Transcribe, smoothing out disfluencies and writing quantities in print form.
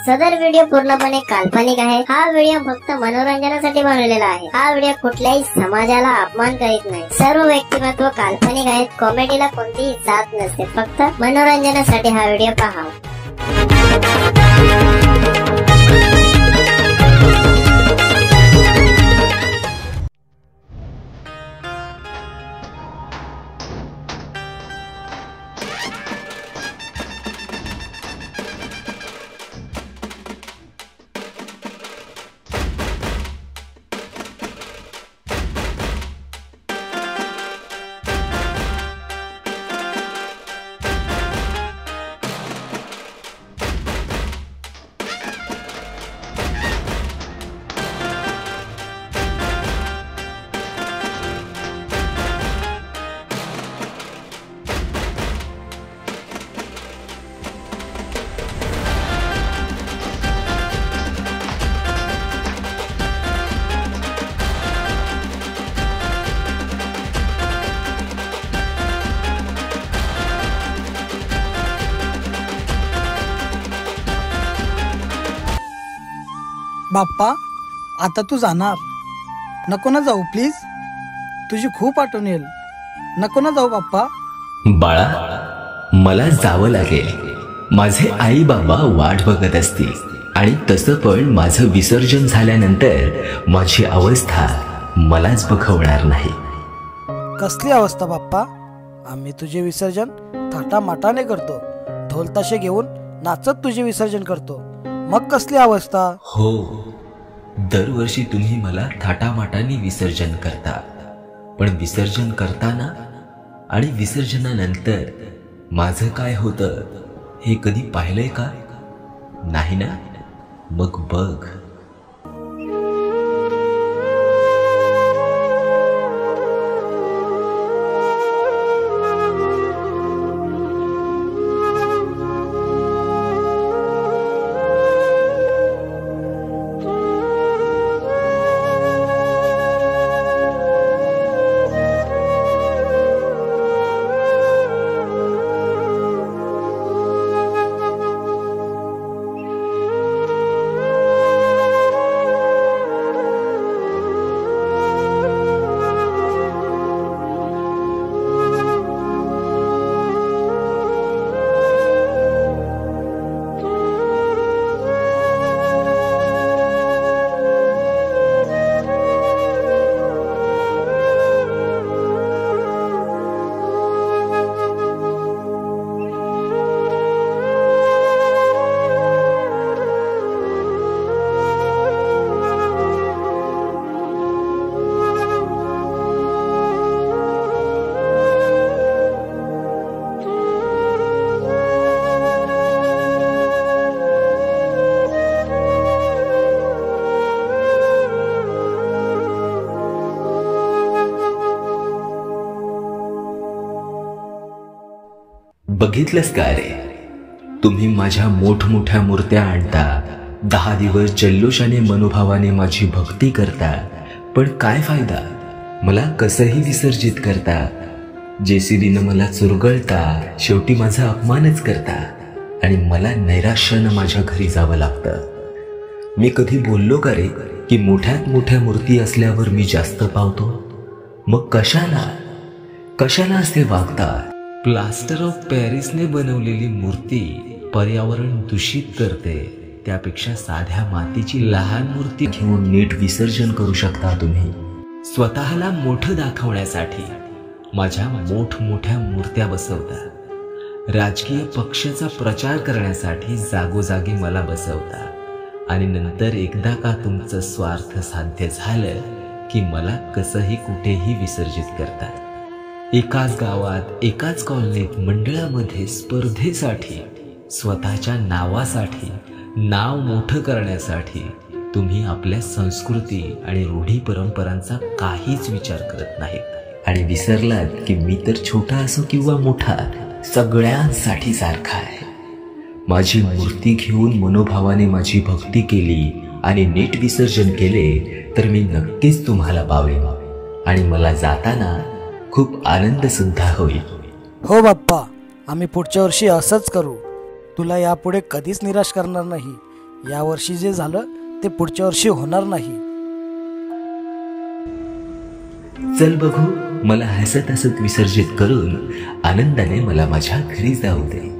सदर व्हिडिओ पूर्णपणे काल्पनिक आहे। हा व्हिडिओ फक्त मनोरंजनासाठी बनवलेला आहे। हा व्हिडिओ कुठल्याही समाजाला अपमान करीत नाही। सर्व व्यक्तिमत्व काल्पनिक आहेत। कॉमेडीला कोणतीही साथ नसते। फक्त मनोरंजनासाठी हा व्हिडिओ पहा। बाप्पा, आता तू जाणार? नको ना जाऊ प्लीज, तुझी खूप आठवण येईल। नको ना जाऊ बाप्पा। बाळा, मला जावं लागेल। माझे आई बाबा वाट बघत असतील आणि तसं पण माझं विसर्जन झाल्यानंतर माझी अवस्था मलाच बघवणार नाही। कसली अवस्था बाप्पा? आम्ही तुझे विसर्जन थाटामाटाने करतो, ढोल ताशे घेऊन नाचत तुझे विसर्जन करतो। मग कसली अवस्था? हो, दरवर्षी तुम्ही मला थाटामाटाने विसर्जन करता, पण विसर्जन करताना आणि विसर्जनानंतर माझं काय होतं हे कधी पाहिलंय का? नाही ना? मग बघ। बघितलंस का रे? तुम्ही माझ्या मोठमोठ्या मूर्त्या आणता, 10 दिवस जल्लोषाने मनोभावाने माझी भक्ती करता, पण काय फायदा? मला कसंही विसर्जित करता, जेसीबीनं मला चुरगळता, शेवटी माझा अपमानच करता आणि मला नैराश्यानं माझ्या घरी जावं लागतं। मी कधी बोललो का रे की मोठ्यात मोठ्या मूर्ती असल्यावर मी जास्त पावतो? मग कशाला असे वागतात? प्लास्टर ऑफ पॅरिसने बनवलेली मूर्ती पर्यावरण दूषित करते, त्यापेक्षा साध्या मातीची लहान मूर्ती घेऊन नीट विसर्जन करू शकता तुम्ही। स्वतःला मोठं दाखवण्यासाठी माझ्या मोठमोठ्या मूर्त्या बसवता, राजकीय पक्षाचा प्रचार करण्यासाठी जागोजागी मला बसवता आणि नंतर एकदा का तुमचं स्वार्थ साध्य झालं की मला कसंही कुठेही विसर्जित करता। एकाच गावात, एकाच कॉलनीत, मंडळामध्ये स्पर्धेसाठी, स्वतःच्या नावासाठी, नाव मोठं करण्यासाठी तुम्ही आपल्या संस्कृती आणि रूढी परंपरांचा काहीच विचार करत नाहीत आणि विसरलात की मी तर छोटा असो किंवा मोठा सगळ्यांसाठी सारखा आहे। माझी मूर्ती घेऊन मनोभावाने माझी भक्ती केली आणि नीट विसर्जन केले तर मी नक्कीच तुम्हाला पावेन आणि मला जाताना खूप आनंद सुद्धा होईल। हो बाप्पा, आम्ही पुढच्या वर्षी असंच करू। तुला यापुढे कधीच निराश करणार नाही। या वर्षी जे झालं ते पुढच्या वर्षी होणार नाही. चल बघू, मला हसत हसत विसर्जित करून आनंदाने मला माझ्या घरी जाऊ दे.